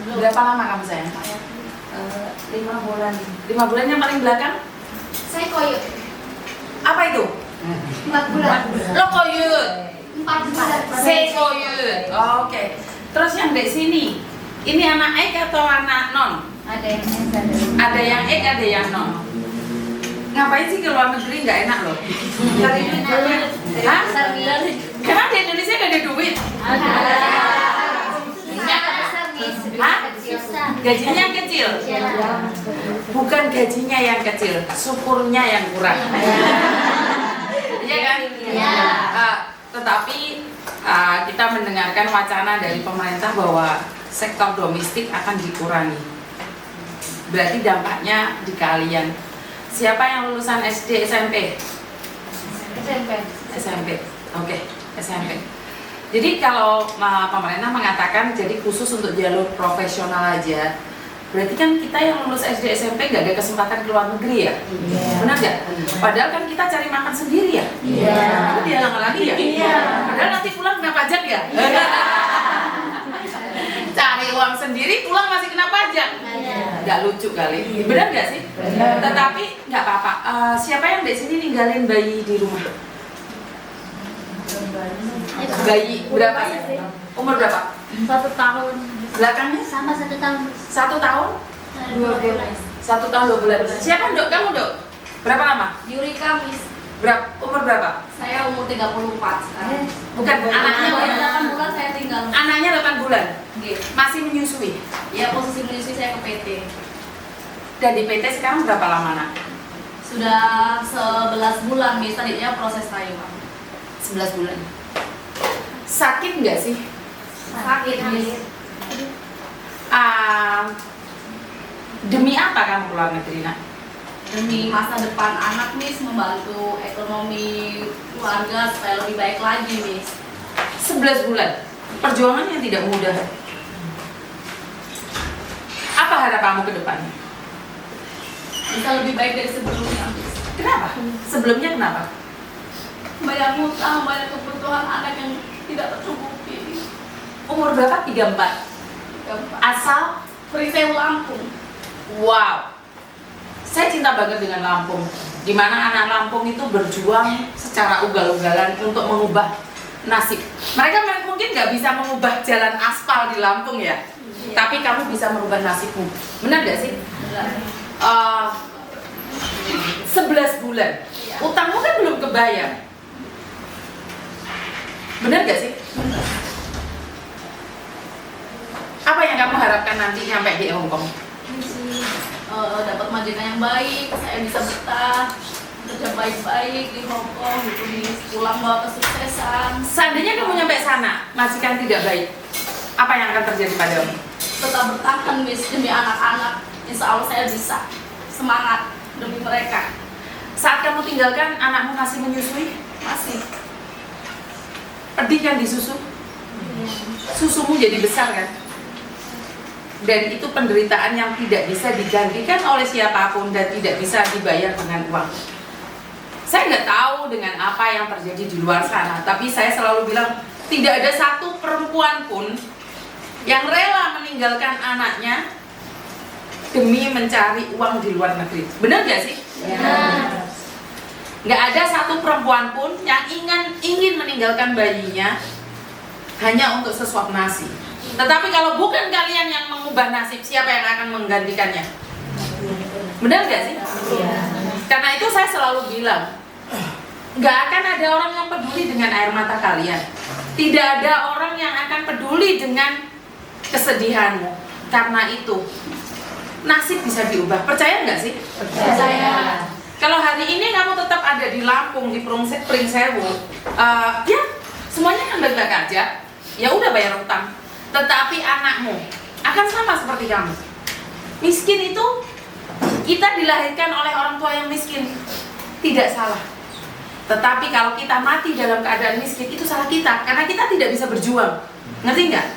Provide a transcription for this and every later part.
Berapa lama kamu sayang? 5 bulan. 5 bulan yang paling belakang? Saya koyut. Apa itu? 4 bulan. Lo koyut. 4 bulan. Saya koyut. Oke. Terus yang di sini, ini anak ek atau anak non? Ada yang S, ada yang Ada yang ek, ada yang non. Ngapain sih ke luar negeri nggak enak loh? Cari duit banyak. Hah? Karena di Indonesia nggak ada duit. Hah? Gajinya yang kecil. Bukan gajinya yang kecil, syukurnya yang kurang. Iya kan? Iya. Tetapi kita mendengarkan wacana dari pemerintah bahwa sektor domestik akan dikurangi. Berarti dampaknya di kalian. Siapa yang lulusan SD, SMP? SMP. Oke, SMP. Jadi kalau pemerintah mengatakan jadi khusus untuk jalur profesional aja, berarti kan kita yang lulus SD, SMP nggak ada kesempatan ke luar negeri ya? Benar nggak? Padahal kan kita cari makan sendiri ya? Itu dihalang lagi ya? Padahal nanti pulang kena pajak ya? Cari uang sendiri, pulang masih kena pajak. Nggak lucu kali, benar nggak sih? Tetapi nggak apa-apa. Siapa yang di sini ninggalin bayi di rumah? Bayi berapa? Umur berapa? 1 tahun. Belakangnya? Sama 1 tahun. 1 tahun? 2 bulan. 1 tahun 2 bulan. Siapa Dok? Kamu Dok? Berapa lama? Yuri Kamis. Umur berapa? Saya umur 34 sekarang. Bukan anaknya. Yang 8 bulan saya tinggal. Anaknya 8 bulan. Nggih. Masih menyusui. Ya posisi menyusui saya ke PT. Dan di PT sekarang berapa lama nak? Sudah 11 bulan, tadinya proses rayuan. 11 bulan. Sakit nggak sih? Sakit, Miss. Demi apa kamu keluar negeri nak? Demi masa depan anak, Miss, membantu ekonomi keluarga supaya lebih baik lagi, Miss. 11 bulan. Perjuangan yang tidak mudah. Apa harapanmu ke depannya? Bisa lebih baik dari sebelumnya, Miss. Kenapa? Sebelumnya kenapa? Banyak hutang, banyak kebutuhan anak yang tidak tercukupi. Umur berapa? 34. Gampang. Asal? Perisewu Lampung. Wow. Saya cinta banget dengan Lampung. Dimana anak Lampung itu berjuang secara ugal-ugalan untuk mengubah nasib. Mereka mungkin nggak bisa mengubah jalan aspal di Lampung ya, tapi kamu bisa merubah nasibmu. Benar nggak sih? Benar. 11 bulan. Utangmu kan belum kebayar. Benar gak sih? Apa yang kamu harapkan nanti sampai di Hong Kong? Dapat majikan yang baik, saya bisa betah, kerja baik-baik di Hong Kong, gitu, Miss. Pulang bawa kesuksesan. Seandainya kamu nyampe sana, majikan tidak baik, apa yang akan terjadi padamu? Tetap bertahan, Miss, demi anak-anak. Insya Allah saya bisa. Semangat demi mereka. Saat kamu tinggalkan, anakmu masih menyusui? Masih. Pedih kan di susu? Susumu jadi besar kan? Dan itu penderitaan yang tidak bisa digantikan oleh siapapun dan tidak bisa dibayar dengan uang. Saya nggak tahu dengan apa yang terjadi di luar sana, tapi saya selalu bilang tidak ada satu perempuan pun yang rela meninggalkan anaknya demi mencari uang di luar negeri. Benar nggak sih? Nggak ada satu perempuan pun yang ingin meninggalkan bayinya hanya untuk sesuap nasi. Tetapi kalau bukan kalian yang mengubah nasib, siapa yang akan menggantikannya? Benar nggak sih? Karena itu saya selalu bilang, nggak akan ada orang yang peduli dengan air mata kalian. Tidak ada orang yang akan peduli dengan kesedihanmu. Karena itu, nasib bisa diubah. Percaya nggak sih? Percaya. Kalau hari ini kamu tetap ada di Lampung, di Pringsewu, ya semuanya kan baik-baik aja. Ya udah bayar utang. Tetapi anakmu akan sama seperti kamu. Miskin itu kita dilahirkan oleh orang tua yang miskin, tidak salah. Tetapi kalau kita mati dalam keadaan miskin, itu salah kita, karena kita tidak bisa berjuang. Ngerti nggak?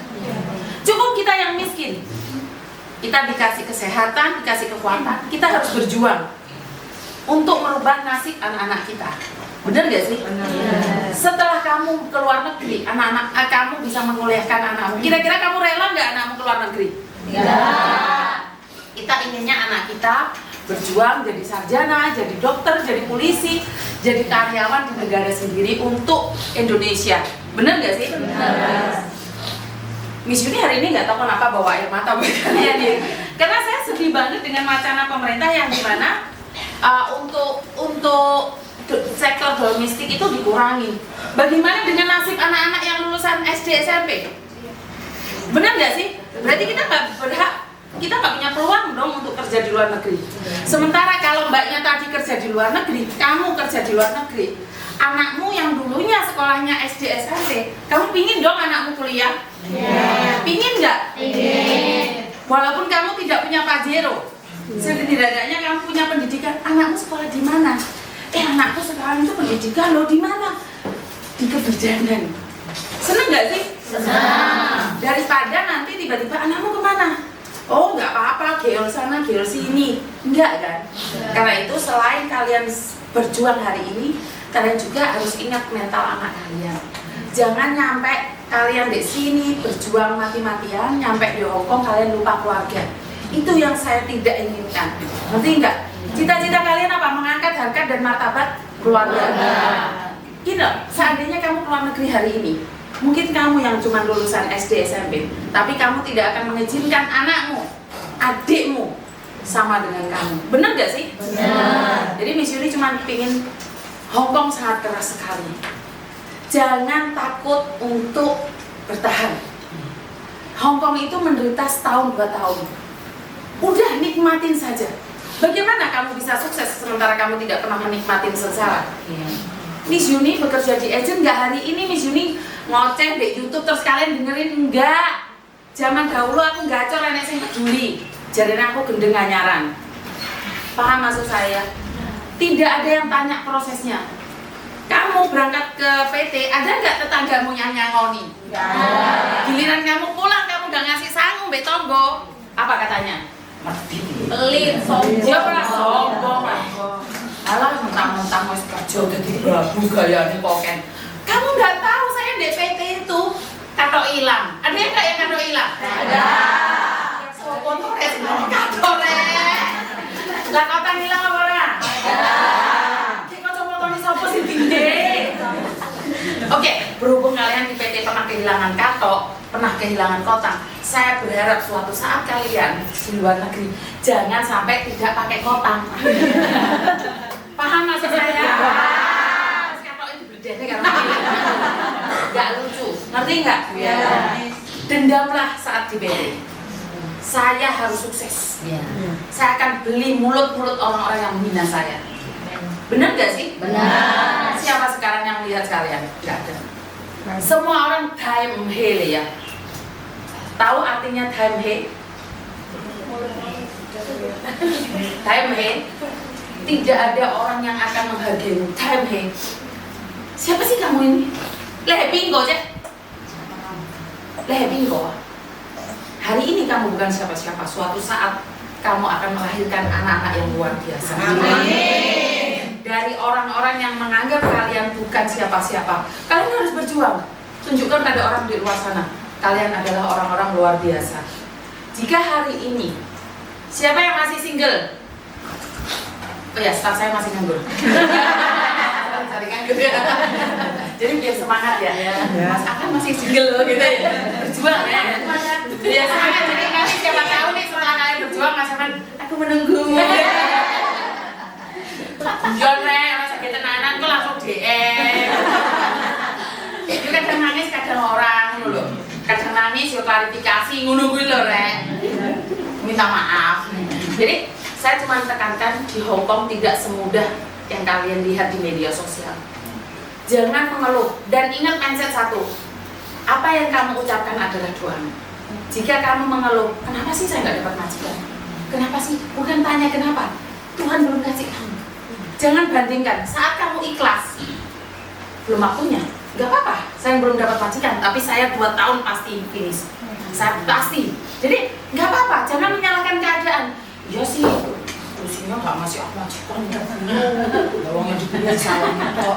Cukup kita yang miskin. Kita dikasih kesehatan, dikasih kekuatan, kita harus berjuang untuk merubah nasib anak-anak kita. Benar gak sih? Benar. Setelah kamu keluar negeri, anak-anak kamu bisa menguliahkan anakmu. Kira-kira kamu rela nggak anakmu keluar negeri? Kita inginnya anak kita berjuang jadi sarjana, jadi dokter, jadi polisi, jadi karyawan di negara sendiri untuk Indonesia. Bener gak sih? Benar. Miss Yuni hari ini nggak tahu kenapa bawa air mata buat kalian ya. Karena saya sedih banget dengan wacana pemerintah yang dimana untuk sektor domestik itu dikurangi. Bagaimana dengan nasib anak-anak yang lulusan SD SMP? Benar nggak sih? Berarti kita nggak berhak, kita nggak punya peluang dong untuk kerja di luar negeri. Sementara kalau mbaknya tadi kerja di luar negeri, kamu kerja di luar negeri, anakmu yang dulunya sekolahnya SD SMP, kamu pingin dong anakmu kuliah? Pingin nggak? Walaupun kamu tidak punya Pajero, setidaknya kamu punya pendidikan. Anakmu sekolah di mana? Anakku sekarang itu pendidikan loh, di mana? Di Kebijanan. Seneng nggak sih? Senang. Daripada nanti tiba-tiba anakmu kemana? Oh nggak apa-apa, geol sana, geol sini. Enggak kan? Karena itu selain kalian berjuang hari ini, kalian juga harus ingat mental anak kalian. Jangan nyampe kalian di sini berjuang mati-matian, nyampe di Hongkong kalian lupa keluarga. Itu yang saya tidak inginkan. Ngerti enggak? Cita-cita kalian apa? Mengangkat harkat dan martabat keluarga. Gini loh, seandainya kamu keluar negeri hari ini, mungkin kamu yang cuma lulusan SD SMP, tapi kamu tidak akan mengizinkan anakmu, adikmu sama dengan kamu. Bener gak sih? Benar. Jadi Miss Yuni cuma pingin Hongkong sangat keras sekali. Jangan takut untuk bertahan. Hongkong itu menderita setahun 2 tahun. Udah nikmatin saja. Bagaimana kamu bisa sukses sementara kamu tidak pernah menikmatin sengsara? Miss Yuni bekerja di agent nggak hari ini Miss Yuni ngoceh di YouTube terus kalian dengerin? Enggak. Zaman dahulu aku gacor nenek sing peduli. Jadinya aku gendeng nyaran. Paham maksud saya? Tidak ada yang tanya prosesnya. Kamu berangkat ke PT, ada nggak tetanggamu yang nyangoni? Giliran kamu pulang, kamu udah ngasih sangu mbek tonggo. Apa katanya? Pelit, sombong. Siapa lah sombong lah. Alah mentang-mentang wis kerja dadi babu gayane poken. Kamu nggak tahu saya di PT itu katok hilang. Ada yang nggak yang katok hilang? Ada. Sopo tuh katok lah kapan hilang apa ora? Oke, berhubung kalian di PT pernah kehilangan katok, pernah kehilangan kotak, saya berharap suatu saat kalian di luar negeri jangan sampai tidak pakai kotak. Paham maksud saya? Katok itu bedanya karena nggak lucu, ngerti nggak? Dendamlah saat di PT. Saya harus sukses. Saya akan beli mulut-mulut orang-orang yang menghina saya. Benar gak sih? Benar. Siapa sekarang yang lihat kalian? Gak ada. Semua orang time he ya. Tahu artinya time he? Time he. Tidak ada orang yang akan menghargaimu. Time he. Siapa sih kamu ini? Leh bingo aja. Leh bingo. Hari ini kamu bukan siapa-siapa. Suatu saat kamu akan melahirkan anak-anak yang luar biasa. Amin. Dari orang-orang yang menganggap kalian bukan siapa-siapa, kalian harus berjuang. Tunjukkan pada orang di luar sana, kalian adalah orang-orang luar biasa. Jika hari ini, siapa yang masih single? Oh ya, staff saya masih nganggur. Cari nganggur ya. Jadi biar semangat ya. Mas Akan masih single loh gitu ya. Berjuang ya. Ya semangat. Jadi nanti siapa tahu nih setelah kalian berjuang, Mas Akan, aku menunggu. John orang sakit tenanan kok langsung DM. Itu kadang nangis kadang orang lho. Kadang nangis yo klarifikasi ngono kuwi lho rek. Minta maaf. Jadi saya cuma tekankan di Hongkong tidak semudah yang kalian lihat di media sosial. Jangan mengeluh dan ingat mindset satu. Apa yang kamu ucapkan adalah doamu. Jika kamu mengeluh, kenapa sih saya nggak dapat majikan? Kenapa sih? Bukan tanya kenapa. Tuhan belum kasih kamu. Jangan bandingkan, saat kamu ikhlas belum waktunya, gak apa-apa, saya belum dapat majikan, tapi saya 2 tahun pasti finish. Saya pasti. Jadi gak apa-apa, jangan menyalahkan keadaan. Iya sih, usianya gak masih aku majikan. Lawangnya dipilih salahnya kok.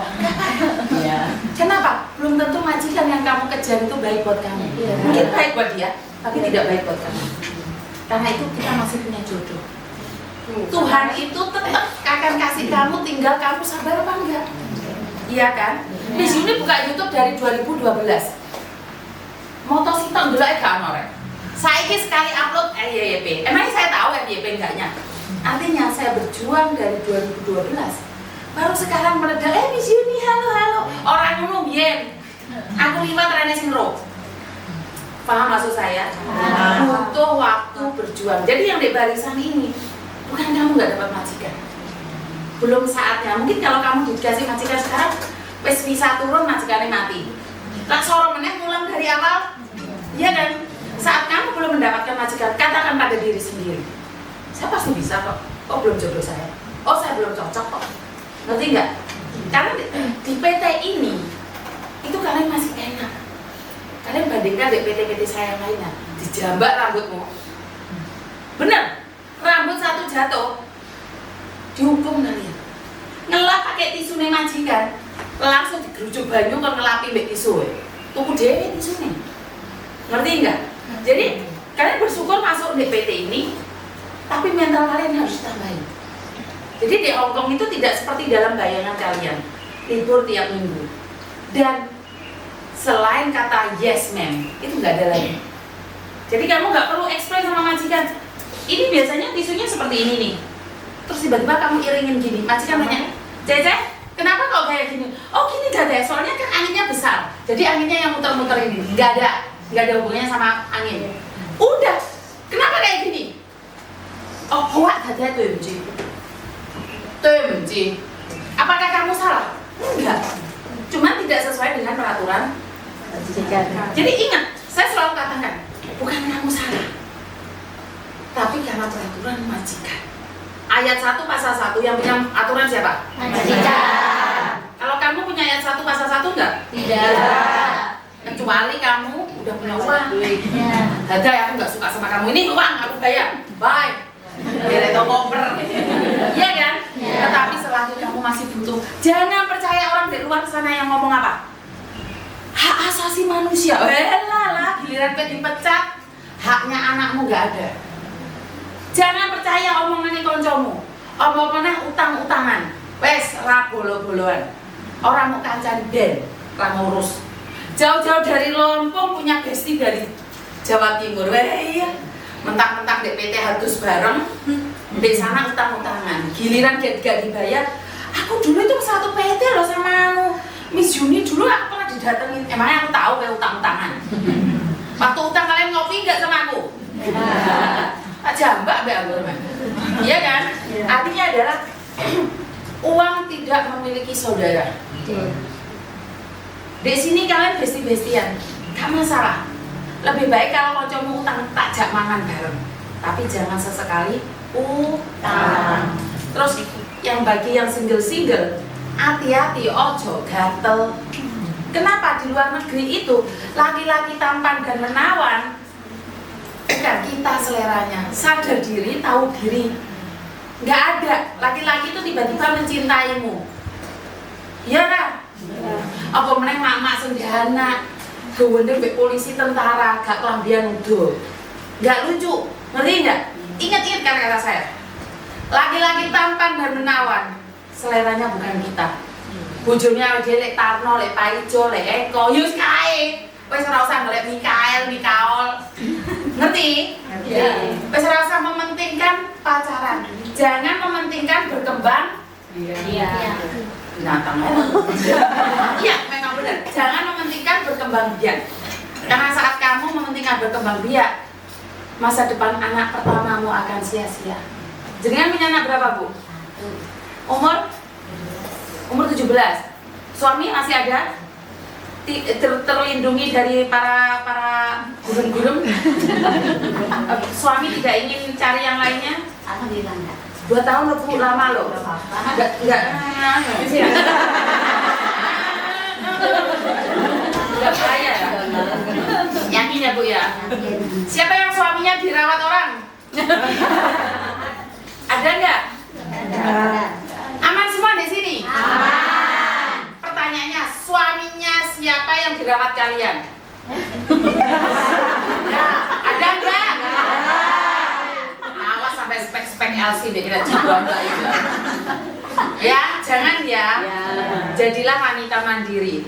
Kenapa? Belum tentu majikan yang kamu kejar itu baik buat kamu. Mungkin baik buat dia, tapi tidak baik buat kamu. Karena itu kita masih punya jodoh. Tuhan itu tetap akan kasih kamu, tinggal kamu sabar apa enggak? Iya kan? Miss Yuni buka YouTube dari 2012. Moto sitok dulu gak ono rek. Saiki sekali upload FYP. Emangnya saya tahu FYP enggaknya? Artinya saya berjuang dari 2012. Baru sekarang meledak, Miss Yuni halo. Orang ngono biyen. Aku 5 trene sing ro. Paham maksud saya? Butuh waktu berjuang. Jadi yang di barisan ini bukan kamu nggak dapat majikan. Belum saatnya. Mungkin kalau kamu dikasih majikan sekarang, wes bisa turun majikannya mati. Tak soro meneh ngulang dari awal. Iya kan? Saat kamu belum mendapatkan majikan, katakan pada diri sendiri. Saya pasti bisa kok. Oh belum jodoh saya. Oh saya belum cocok kok. Ngerti nggak? Karena di PT ini itu kalian masih enak. Kalian bandingkan di PT-PT saya yang lainnya, dijambak rambutmu. Bener, rambut satu jatuh, dihukum kalian. Ngelap pakai tisu nih majikan, langsung digerujuk banyu kan ngelapi mbak tisu. Tuku dewe tisu nih, ngerti nggak? Jadi kalian bersyukur masuk di PT ini, tapi mental kalian harus tambahin. Jadi di Hongkong itu tidak seperti dalam bayangan kalian, libur tiap minggu. Dan selain kata yes ma'am, itu nggak ada lagi. Jadi kamu nggak perlu explain sama majikan. Ini biasanya tisunya seperti ini nih. Terus tiba-tiba kamu iringin gini, majikan tanya, Cece, kenapa kok kayak gini? Oh gini gak ada, soalnya kan anginnya besar. Jadi anginnya yang muter-muter ini, nggak ada hubungannya sama angin. Udah, kenapa kayak gini? Oh, hoak ada tuh Mci. Tuh Mci. Apakah kamu salah? Enggak. Cuma tidak sesuai dengan peraturan. Jadi ingat, saya selalu katakan, bukan kamu salah, tapi karena peraturan majikan. Ayat 1 pasal 1 yang punya aturan siapa? Majikan. Kalau kamu punya ayat 1 pasal 1 enggak? Tidak. Kecuali kamu udah punya uang. Ya. Ada ya, aku nggak suka sama kamu, ini uang aku bayar, bye. Biar itu koper. Iya kan? Ya. Tetapi selagi kamu masih butuh, jangan percaya orang di luar sana yang ngomong apa? Hak asasi manusia, lah giliran dipecat, haknya anakmu nggak ada. Jangan percaya omongannya koncomu, omongannya utang-utangan, wes ra bolo-boloan. Orang mau kancan den, ra ngurus. Jauh-jauh dari Lampung punya besti dari Jawa Timur, iya. Mentang-mentang DPT harus bareng, di sana utang-utangan. Giliran dia gak dibayar, aku dulu itu satu PT loh sama Miss Yuni dulu aku pernah didatengin. Emangnya aku tahu kayak utang-utangan. Waktu utang kalian ngopi nggak sama aku? Jambak be aku. Iya kan? Artinya adalah uang tidak memiliki saudara. Di sini kalian besti-bestian, gak masalah. Lebih baik kalau kancamu utang tak mangan bareng. Tapi jangan sesekali utang. Terus yang bagi yang single-single, hati-hati, ojo gatel. Kenapa di luar negeri itu laki-laki tampan dan menawan? Bukan kita seleranya, sadar diri, tahu diri. Nggak ada laki-laki itu tiba-tiba mencintaimu. Iya kan? Apa meneng mak-mak sendana, gawendeng mbek polisi tentara, gak kelambian udo. Nggak lucu, ngerti nggak? Ingat-ingat kata-kata saya. Laki-laki tampan dan menawan, seleranya bukan kita. Bojone dia lek Tarno, lek Paijo, lek Eko, yus kae. Wes ora usah golek Mikaol. Ngerti? Iya. Wes ora usah mementingkan pacaran. Jangan mementingkan berkembang. Iya. Binatang iya, memang benar. Jangan mementingkan berkembang biak. Karena saat kamu mementingkan berkembang biak, masa depan anak pertamamu akan sia-sia. Jenengan punya anak berapa, Bu? Umur 17. Suami masih ada? Terlindungi dari para gurun-gurun. Suami tidak ingin cari yang lainnya? Alhamdulillah enggak. 2 tahun lebih lama loh. Enggak bahaya ya. Yakin ya Bu ya? Siapa yang suaminya dirawat orang? Ada nggak? Ada. Aman semua di sini? Aman. Pertanyaannya, suaminya siapa yang dirawat kalian? Ada nggak? LC deh kita juga itu. Ya, jangan ya. Jadilah wanita mandiri.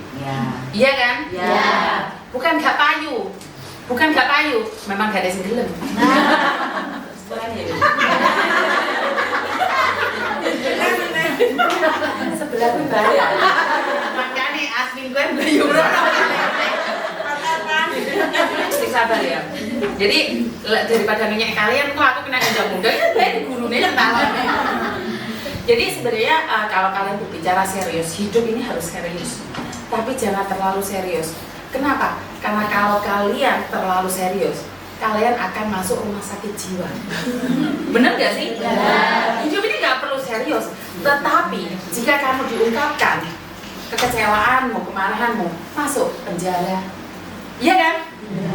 Iya kan? Bukan gak payu. Bukan gak payu, memang gak ada yang gelem. Sebelah gue bahaya. Makanya admin gue belum sabar ya. Jadi daripada nanya kalian kok aku kena gajah muda ya gurunya ketawa. Jadi sebenarnya kalau kalian berbicara serius, hidup ini harus serius. Tapi jangan terlalu serius. Kenapa? Karena kalau kalian terlalu serius, kalian akan masuk rumah sakit jiwa. Bener gak sih? Hidup ini gak perlu serius. Tetapi jika kamu diungkapkan kekecewaanmu, kemarahanmu, masuk penjara. Iya kan?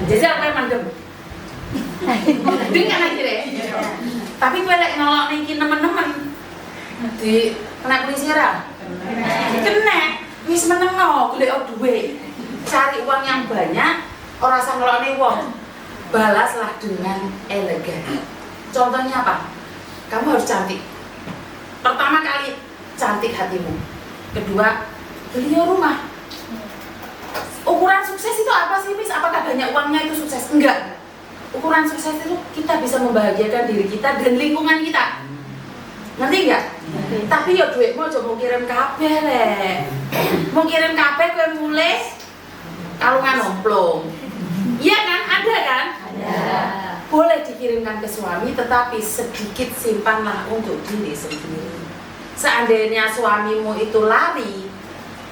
Jadi apa yang mandem? Dengan aja deh. Tapi gue lagi nolok naikin temen-temen di kena polisi ra? Kena. Wis meneng no, golek duwe. Cari uang yang banyak, ora usah ngelokne wong. Balaslah dengan elegan. Contohnya apa? Kamu harus cantik. Pertama kali cantik hatimu. Kedua, beli rumah. Ukuran sukses itu apa sih, Miss? Apakah banyak uangnya itu sukses? Enggak. Ukuran sukses itu kita bisa membahagiakan diri kita dan lingkungan kita. Ngerti enggak? Tapi ya duitmu aja mau kirim kabeh le. Mau kirim kabeh kowe mulai kalungan omplong. Iya kan? Ada kan? Ada. Boleh dikirimkan ke suami, tetapi sedikit simpanlah untuk diri sendiri. Seandainya suamimu itu lari,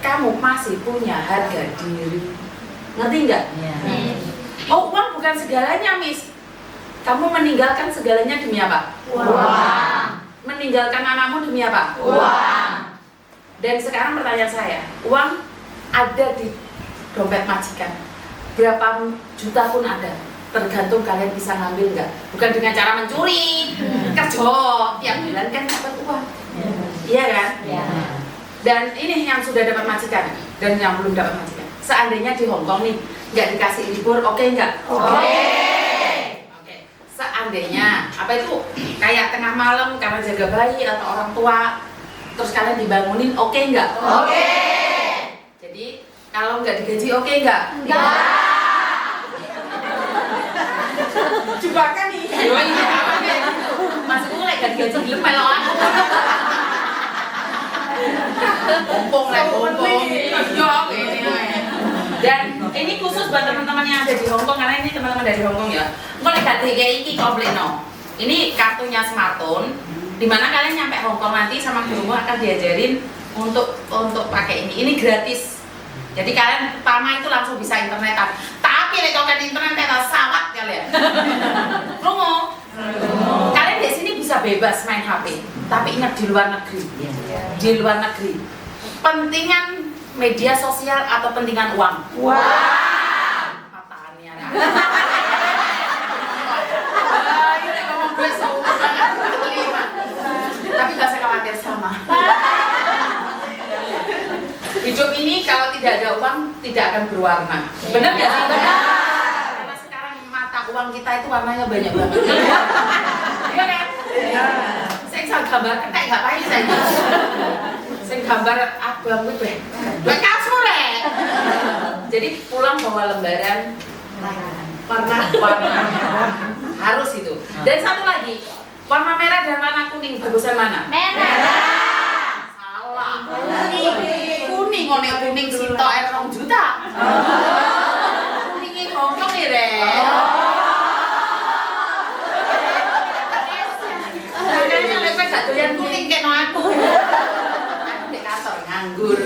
kamu masih punya harga diri. Ngerti enggak? Oh, uang bukan segalanya, Miss. Kamu meninggalkan segalanya demi apa? Uang. Meninggalkan anakmu demi apa? Uang. Dan sekarang pertanyaan saya, uang ada di dompet majikan. Berapa juta pun ada. Tergantung kalian bisa ngambil enggak. Bukan dengan cara mencuri. Kerja tiap bulan kan dapat uang. Iya kan? Dan ini yang sudah dapat majikan dan yang belum dapat majikan. Seandainya di Hong Kong nih nggak dikasih libur, oke nggak? Oke. Seandainya apa itu kayak tengah malam karena jaga bayi atau orang tua, terus kalian dibangunin, oke nggak? Oke. Jadi kalau nggak digaji, oke nggak? Nggak. Jebakan nih. Yo ini apa kayak gitu? Maksudku nggak digaji belum melok aku. Pompong lah, pompong. Dan ini khusus buat teman-teman yang ada di Hong Kong, karena ini teman-teman dari Hong Kong ya. Mulai ganti kayak ini kompleno. Ini kartunya smartphone, dimana kalian nyampe Hong Kong nanti sama gurumu akan diajarin untuk pakai ini. Ini gratis. Jadi kalian pertama itu langsung bisa internetan. Tapi kalau kalian internet kita sawat kalian. Rungo. Kalian di sini bisa bebas main HP. Tapi ingat di luar negeri. Di luar negeri. Pentingan media sosial atau pentingan uang? Mataannya. Ini ngomong gue seumur banget 5. Tapi gak usah khawatir sama. Hidup ini kalau tidak ada uang tidak akan berwarna. Benar nggak sih? Karena sekarang mata uang kita itu warnanya banyak banget. Iya kan? Saya bisa gambar ketek nggak payu saya. Saya gambar abang gue. Bekasmu deh. Jadi pulang bawa lembaran warna harus itu. Dan satu lagi, warna merah dan warna kuning bagusan mana? Merah. Salah. Kuning, kuning Sinto air 2 juta. Kuning Hongkong ya deh. Makanya lebih gak doyan kuning kayak aku. Aku di kantor nganggur.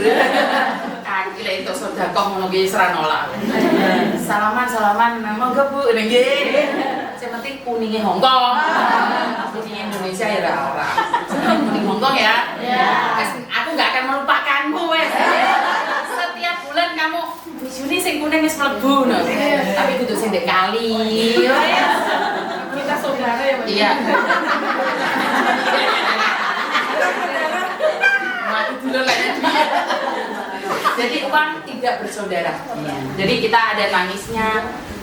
Kaki lah itu sodakoh ngono ki seranola. Salaman, monggo Bu. Yang penting kuningnya Hongkong. Kuning Indonesia ya ora. Kuning Hongkong ya. Aku nggak akan melupakanmu wes. Setiap bulan kamu Miss Yuni sing kuning wis mlebu no. Tapi kudu sing ndek kali. Kita saudara ya, Mas. Iya. Mati dulu lah. Jadi uang tidak bersaudara. Jadi kita ada nangisnya,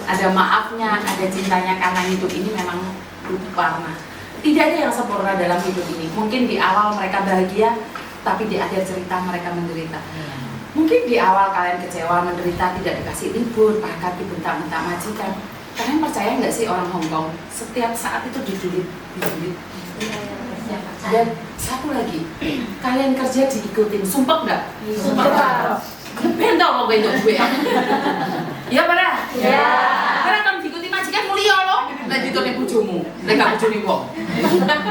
ada maafnya, ada cintanya karena hidup ini memang berwarna. Tidak ada yang sempurna dalam hidup ini. Mungkin di awal mereka bahagia, tapi di akhir cerita mereka menderita. Mungkin di awal kalian kecewa, menderita, tidak dikasih libur, bahkan dibentak-bentak majikan. Kalian percaya nggak sih orang Hongkong setiap saat itu didulit? Dan satu lagi, kalian kerja diikutin, sumpah nggak? Sumpah. Bentol lo gue gue. Ya pada? Ya. Karena kamu diikuti majikan mulia lo, nggak ditolak bujumu, nggak bujuni wong.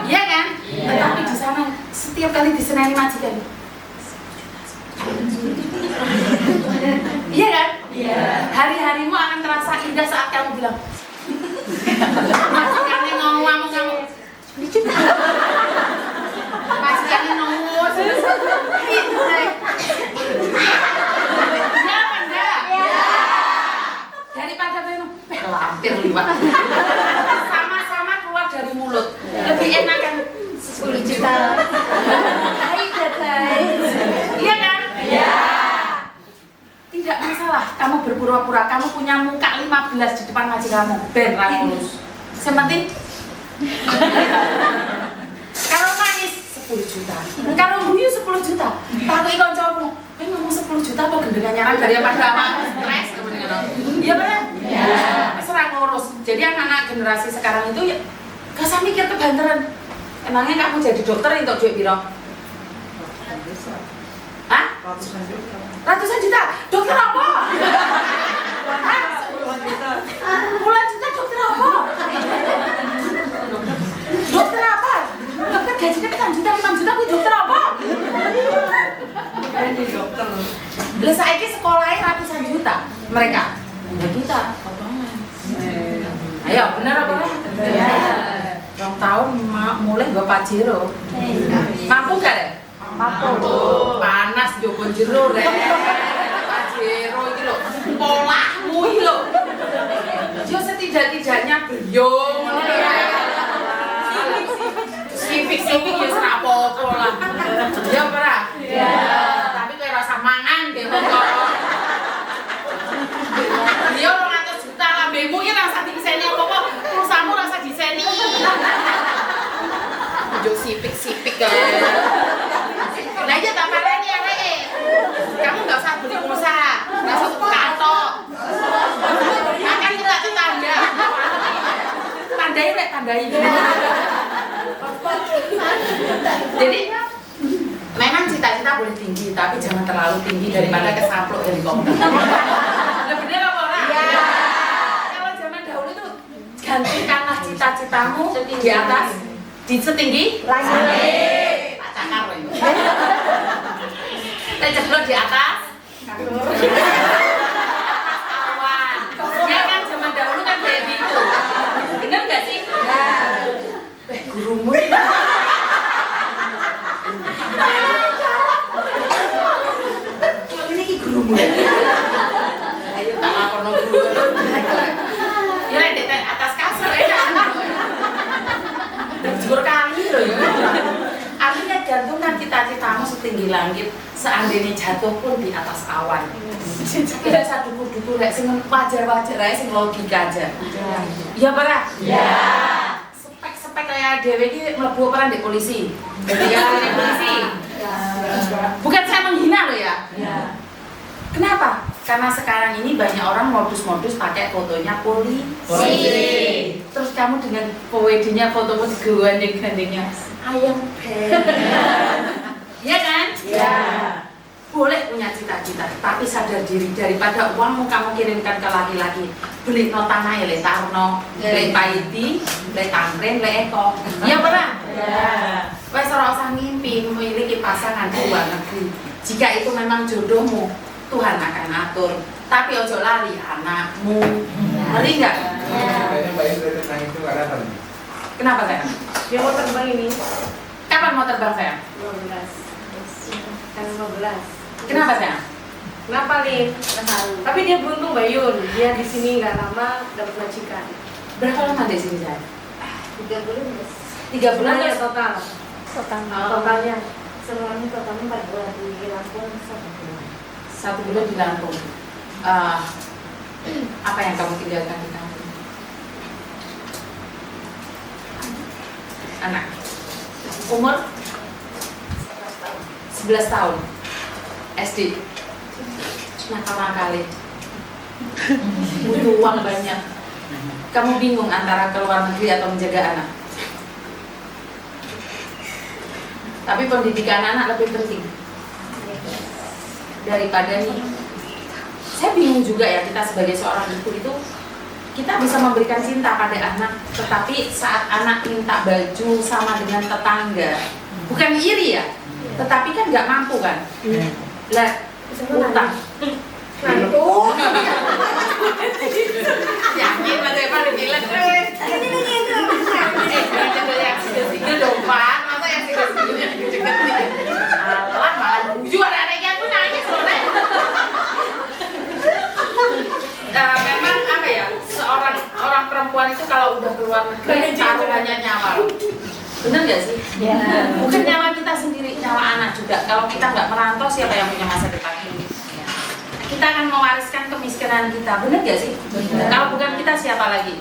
Iya kan? Tetapi di sana setiap kali diseneni majikan. Iya kan? Iya. Hari-harimu akan terasa indah saat kamu bilang. Majikannya ngomong kamu. Majikannya ngomong. Ya apa enggak? Daripada kamu lampir liwat. Sama-sama keluar dari mulut. Lebih enak kan 10 juta. Hai Dadai. Iya kan? Iya. Tidak masalah, kamu berpura-pura, kamu punya muka 15 di depan majikanmu, ben ra ngurus. Yang penting kalau nangis 10 juta, kalau guyu 10 juta, takuti kancamu, ngomong 10 juta kok gendengan nyarang daripada apa stres kemudian. Iya benar? Iya. Serang ngurus. Jadi anak-anak generasi sekarang itu ya gak usah mikir kebanteran. Emangnya kamu jadi dokter untuk duit piro? Hah? Ratusan juta? Dokter apa? Hah? Puluhan juta dokter apa? Dokter apa? Dokter gajinya kan juta, 5 juta, kuwi dokter apa? Dokter. Lah saiki sekolahnya ratusan juta mereka. Ya kita potongan. Ayo, bener apa enggak? Iya. 2 tahun mulai gua Pajero. Mampu gak deh? Mampu. Panas Joko Jero rek. Pajero iki lho, polahmu iki lho. Yo setidak-tidaknya beliau ngono ya. Sipik-sipik ya ora apa-apa lah. Ya ora? Iya. Tapi kowe rasa mangan deh kok. Dia 200 juta lambemu ya rasa diseni apa-apa, perusahaanmu rasa diseni. Ojo sipik-sipik kae. Lah iya tak parani ya, Rek. Kamu enggak usah beli pulsa, enggak usah buka kantor. Makan kita tetangga. Tandai Rek, tandai. Jadi memang cita-cita boleh tinggi, tapi jangan terlalu tinggi daripada kesampluk helikopter. Lah bener apa ora? Iya. Kalau zaman dahulu itu gantikanlah cita-citamu di atas, di setinggi langit. Tak cakar loh itu. Kita jeblok di atas. Awan. Ya kan zaman dahulu kan kayak gitu. Bener nggak sih? Gurumu ini. Ini gurumu. Ayo tak laporno guru. Ya lek di atas kasur ya. Jujur kali loh ya. Artinya gantungkan cita-citamu setinggi langit, seandainya jatuh pun di atas awan. Kita satu duku-duku rek sing wajar-wajar ae sing logika aja. Iya apa ora? Iya. Spek kayak dewe ini mlebu peran di polisi. Ya, di polisi. Bukan saya menghina loh ya. Kenapa? Karena sekarang ini banyak orang modus-modus pakai fotonya polisi. Terus kamu dengan PWD-nya fotomu digandeng-gandengnya ayam pen. Iya kan? Iya. Boleh punya cita-cita, tapi sadar diri daripada uangmu kamu kirimkan ke laki-laki. Beli no tanah ya le Tarno, le Paiti, le Tamrin, le Eko. Iya pernah? Iya. Wes ora usah ngimpi memiliki pasangan di luar negeri. Jika itu memang jodohmu, Tuhan akan atur. Tapi ojo lali anakmu. Ngerti enggak? Kenapa sayang? Dia mau terbang ini. Kapan mau terbang sayang? 15. Kan 15. Kenapa sayang? Kenapa nih? Tapi dia beruntung Bayun. Dia di sini nggak lama dapat majikan. Berapa lama di sini sayang? 3 bulan. 3 bulan ya ya? total. Totalnya. Semuanya totalnya 4 bulan di Lampung 1 bulan. 1 bulan di Lampung. Apa yang kamu tinggalkan di kampung? anak. Umur 11 tahun. SD. Nakal-nakali. Butuh uang banyak. Kamu bingung antara ke luar negeri atau menjaga anak. Tapi pendidikan anak lebih penting daripada ini. Saya bingung juga ya, kita sebagai seorang ibu itu kita bisa memberikan cinta pada anak, tetapi saat anak minta baju sama dengan tetangga, bukan iri ya, tetapi kan nggak mampu kan. Lah, utang. Ngantuk. Yakin Mas Eva bilang, yang single dong Pak, masa yang single yang deket nih. Alah, malah jual anaknya aku nanya soalnya. Memang apa ya, orang perempuan itu kalau udah keluar negeri taruhannya nyawa. Bener nggak sih? Ya. Bukan nyawa kita sendiri, nyawa anak juga. Kalau kita nggak merantau, siapa yang punya masa depan ini? Kita akan mewariskan kemiskinan kita, bener nggak sih? Bener. Kalau bukan kita, siapa lagi?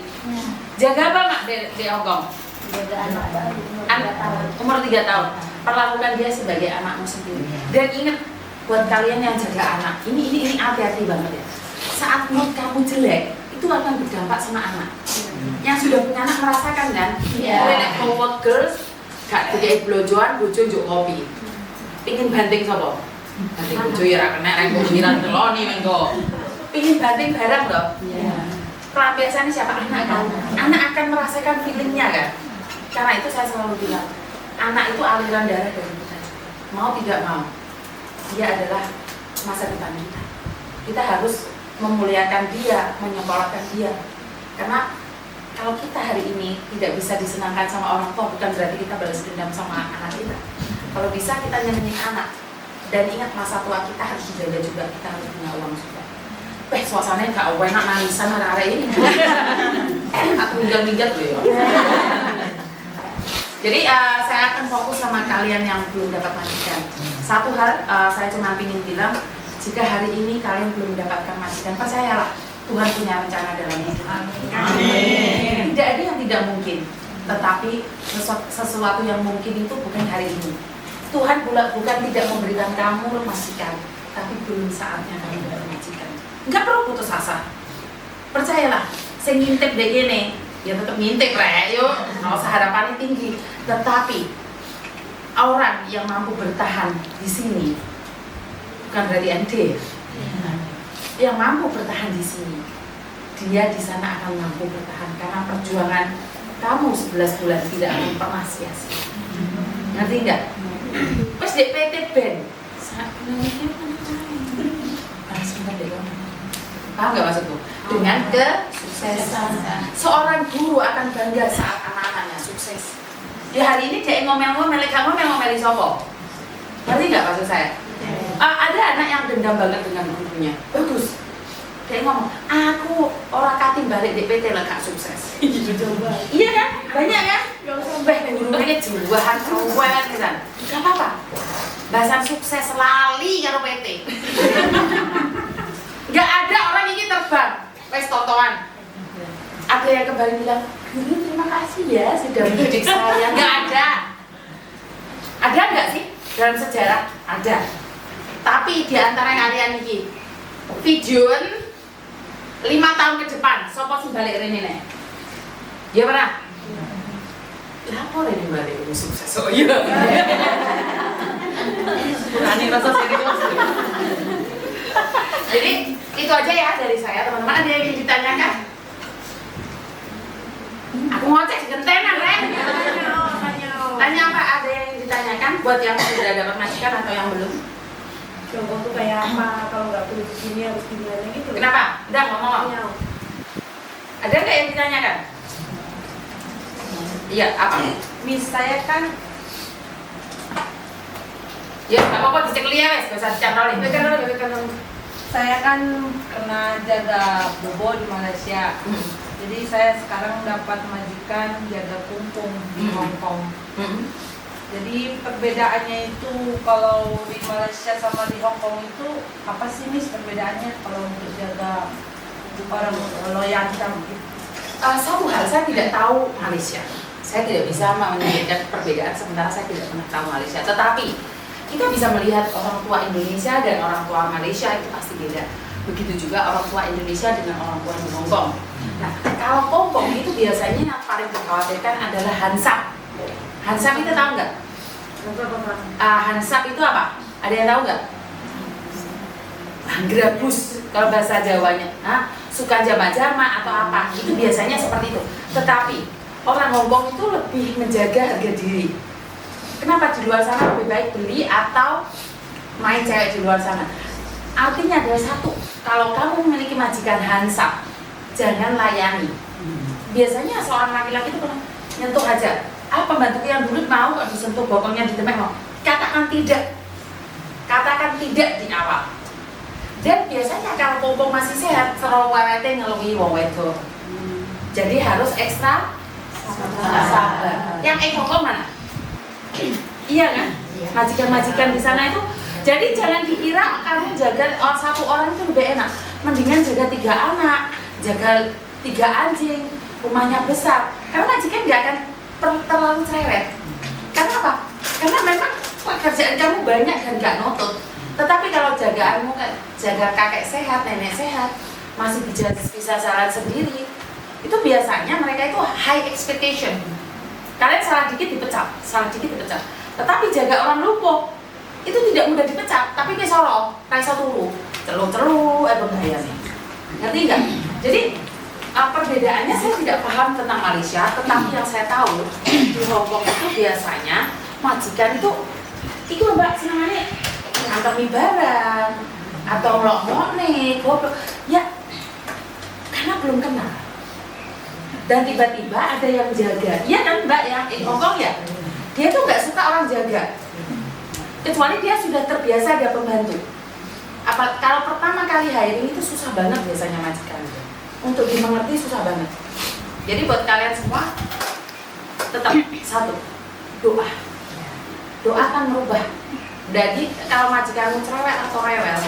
Jaga apa mak di Hongkong? Jaga anak baru umur 3 Anak tahun. umur 3 tahun. Perlakukan dia sebagai anakmu sendiri. Dan ingat, buat kalian yang jaga anak, ini hati-hati banget ya. Saat mood kamu jelek, itu akan berdampak sama anak. Yang sudah punya anak merasakan kan? Iya. Nek homework girls, gak dikei blojoan, bojo njuk kopi. Pingin banting sapa? Banting bojo ya ra kena rek kuwiran teloni mengko. Pingin banting barang loh. Iya. Pelampiasannya siapa? Anak kan? Anak akan merasakan feelingnya kan? Karena itu saya selalu bilang, anak itu aliran darah dari kita. Mau tidak mau, dia adalah masa depan kita. Kita harus memuliakan dia, menyekolahkan dia. Karena kalau kita hari ini tidak bisa disenangkan sama orang tua, bukan berarti kita balas dendam sama anak kita. Kalau bisa kita nyenengin anak. Dan ingat, masa tua kita harus dijaga juga, kita harus punya uang juga. Suasananya gak enak nangisan arah ini. Aku minggat-minggat loh ya. Jadi saya akan fokus sama kalian yang belum dapat majikan. Satu hal saya cuma ingin bilang, jika hari ini kalian belum mendapatkan majikan, percayalah Tuhan punya rencana dalam hidup. Amin. Tidak ada yang tidak mungkin, tetapi sesuatu yang mungkin itu bukan hari ini. Tuhan bukan tidak memberikan kamu majikan, tapi belum saatnya kamu dapat majikan. Enggak perlu putus asa. Percayalah, saya ngintip deh gini, ya tetap ngintip rek, yuk. Nggak usah harapannya tinggi. Tetapi orang yang mampu bertahan di sini bukan berarti ND. Yang mampu bertahan di sini, dia di sana akan mampu bertahan karena perjuangan kamu 11 bulan tidak akan pernah sia-sia. Ngerti enggak? Pas DPT Ben, sebentar deh kamu. Paham nggak maksudku? Dengan kesuksesan. Seorang guru akan bangga saat anak-anaknya sukses. Ya hari ini dia ngomel-ngomel, kamu ngomel-ngomeli sopo. Ngerti nggak maksud saya? Ada anak yang dendam banget dengan gurunya. Bagus. Dia ngomong, aku orang kating balik DPT lah gak sukses. Iya kan? Banyak kan? Gak usah gurunya juahan ruwelan kan. Gak apa-apa. Bahasan sukses lali karo PT. Gak ada orang ini terbang. Wes totoan. Ada yang kembali bilang, guru terima kasih ya sudah mendidik saya. Gak ada. Ada nggak sih dalam sejarah? Ada. Tapi di antara kalian ini, videoan 5 tahun ke depan, sopo sing balik rene nek? Ya pernah? Lapor ini balik ini sukses. Oh iya. Berani rasa serius. Jadi itu aja ya dari saya, teman-teman. Ada yang ingin ditanyakan? Aku ngocek gentenan, Ren. Tanya apa? Ada yang ingin ditanyakan buat yang sudah dapat majikan atau yang belum? Contoh tuh kayak apa, kalau nggak perlu di sini harus gimana gitu. Kenapa? Udah ngomong. Ada nggak yang ditanyakan? Iya, apa? Saya kan Ya, nggak apa-apa, dicek lihat wes, gak usah dicantrolin. Saya kan pernah jaga bobo di Malaysia. Jadi saya sekarang dapat majikan jaga kumpung di Hong Kong. Jadi perbedaannya itu kalau di Malaysia sama di Hong Kong itu apa sih Miss perbedaannya kalau untuk jaga orang loyalitas gitu? Satu hal, saya tidak tahu Malaysia. Saya tidak bisa menyebutkan perbedaan sementara saya tidak pernah tahu Malaysia. Tetapi kita bisa melihat orang tua Indonesia dan orang tua Malaysia itu pasti beda. Begitu juga orang tua Indonesia dengan orang tua di Hong Kong. Nah, kalau Hong Kong itu biasanya yang paling dikhawatirkan adalah hansap. Hansap itu tahu nggak? Hansap itu apa? Ada yang tahu nggak? Grabus kalau bahasa Jawanya. Suka jama-jama atau apa? Itu biasanya seperti itu. Tetapi orang Hong Kong itu lebih menjaga harga diri. Kenapa di luar sana lebih baik beli atau main cewek di luar sana? Artinya adalah satu, kalau kamu memiliki majikan hansap, jangan layani. Biasanya seorang laki-laki itu pernah nyentuh aja. Pembantu yang dulu mau kok disentuh bokongnya di tempat mau. Katakan tidak di awal. Dan biasanya kalau pompong masih sehat, serong wewete ngeluhi wong wedok. Jadi harus ekstra sabar. Yang Hong Kong mana? Iya kan? Majikan-majikan di sana itu. Jadi jangan dikira kamu jaga satu orang itu lebih enak. Mendingan jaga 3 anak, jaga 3 anjing, rumahnya besar. Karena majikan nggak akan terlalu cerewet. Karena apa? Karena memang pekerjaan kamu banyak dan nggak nutut. Tetapi kalau jagaanmu jaga kakek sehat, nenek sehat, masih bisa jalan sendiri, itu biasanya mereka itu high expectation. Kalian salah dikit dipecat. Tetapi jaga orang lumpuh itu tidak mudah dipecat, tapi kayak soro, kayak turu, celu bahayanya. Ngerti nggak? Jadi perbedaannya saya tidak paham tentang Malaysia, tetapi yang saya tahu di Hong Kong itu biasanya majikan itu mbak senangannya ngantar mie barang atau ngomong goblok ya, karena belum kenal. Dan tiba-tiba ada yang jaga, iya kan mbak ya, di Hong Kong ya, dia tuh nggak suka orang jaga, kecuali dia sudah terbiasa ada pembantu. Kalau pertama kali hiring itu susah banget biasanya majikan. Untuk dimengerti susah banget. Jadi buat kalian semua tetap satu, doa kan merubah. Jadi kalau majikanmu cerewet atau rewel,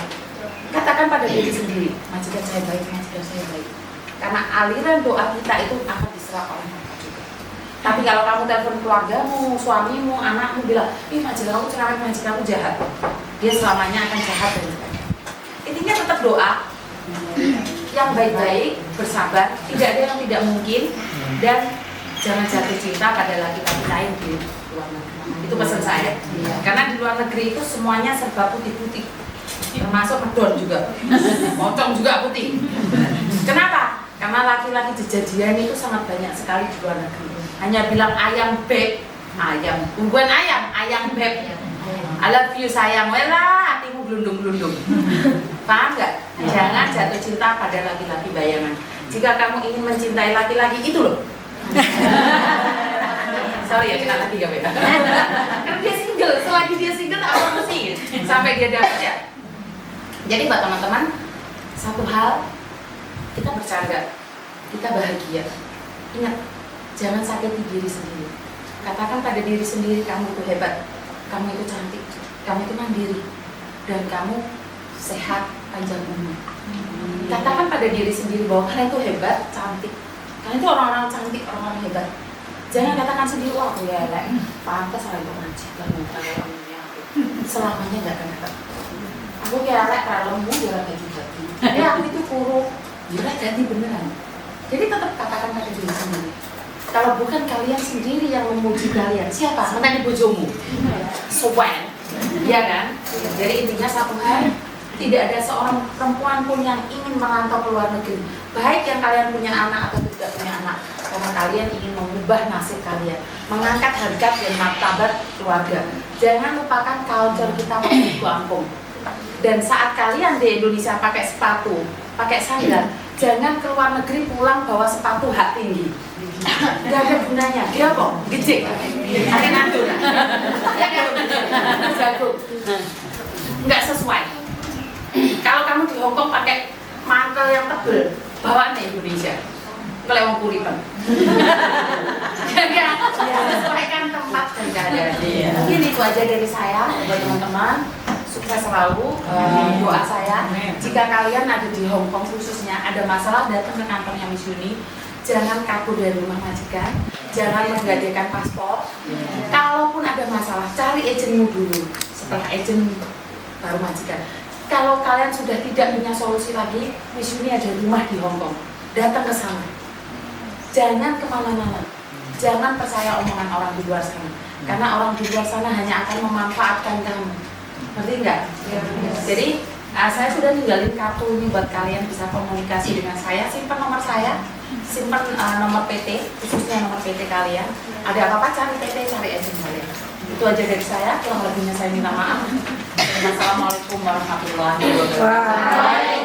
katakan pada diri sendiri, majikan saya baik. Karena aliran doa kita itu akan diserap oleh mereka juga. Tapi kalau kamu telepon keluargamu, suamimu, anakmu bilang, majikanmu cerewet, majikanmu jahat, dia selamanya akan jahat dan sebagainya. Intinya tetap doa yang baik-baik, bersabar, tidak ada yang tidak mungkin, dan jangan jatuh cinta pada laki-laki lain di luar negeri. Itu pesan saya. Karena di luar negeri itu semuanya serba putih-putih, termasuk medon juga, pocong juga putih. Kenapa? Karena laki-laki jejajian itu sangat banyak sekali di luar negeri. Hanya bilang ayam beb, bukan ayam beb. I love you sayang, wela hatimu gelundung-gelundung. Paham nggak? Jangan jatuh cinta pada laki-laki bayangan. Jika kamu ingin mencintai laki-laki itu loh. Sorry ya, kita lagi gak beda. Karena dia single, selagi dia single apa mesti sampai dia dapat ya. Jadi buat teman-teman, satu hal, kita bercanda, kita bahagia. Ingat, jangan sakiti diri sendiri. Katakan pada diri sendiri, kamu itu hebat, kamu itu cantik, kamu itu mandiri, dan kamu sehat, panjang umur. Katakan pada diri sendiri bahwa kalian itu hebat, cantik. Kalian itu orang-orang cantik, orang-orang hebat. Jangan katakan sendiri, wah aku ya elek, pantas saya itu ngaji, selamanya nggak akan dapat. Aku kayak elek, kalau mau dia ganti-ganti. Aku itu kurus, dia ganti beneran. Jadi tetap katakan pada diri sendiri. Kalau bukan kalian sendiri yang memuji kalian, siapa? Menangi bojomu. Sopan, iya kan? Jadi intinya satu hal, tidak ada seorang perempuan pun yang ingin merantau ke luar negeri. Baik yang kalian punya anak atau tidak punya anak, karena kalian ingin mengubah nasib kalian, mengangkat harkat dan martabat keluarga. Jangan lupakan culture kita waktu kampung. Dan saat kalian di Indonesia pakai sepatu, pakai sandal, jangan ke luar negeri pulang bawa sepatu hak tinggi. Gak ada gunanya. Dia kok gecek. Ada nandur. Ya kan? Jago. Nggak sesuai. Kalau kamu di Hong Kong pakai mantel yang tebel, bawaan di Indonesia. Kelewong kuripan. Ya, sesuaikan tempat dan keadaan. Mungkin itu aja dari saya buat teman-teman. Sukses selalu, doa saya. Jika kalian ada di Hong Kong khususnya ada masalah, datang ke kantornya Miss Yuni. jangan kabur dari rumah majikan, jangan menggadaikan paspor. Kalaupun ada masalah, cari agentmu dulu. Setelah agent baru majikan. Kalau kalian sudah tidak punya solusi lagi, Miss Yuni ada rumah di Hong Kong. Datang ke sana. Jangan kemana-mana. Jangan percaya omongan orang di luar sana. Karena orang di luar sana hanya akan memanfaatkan kamu. Ngerti nggak? Jadi saya sudah ninggalin kartu ini buat kalian bisa komunikasi dengan saya. Simpan nomor saya, simpan nomor PT, khususnya nomor PT kalian. Ada apa-apa cari PT, cari agent kalian. Itu aja dari saya. Kurang lebihnya saya minta maaf. Assalamualaikum warahmatullahi wabarakatuh.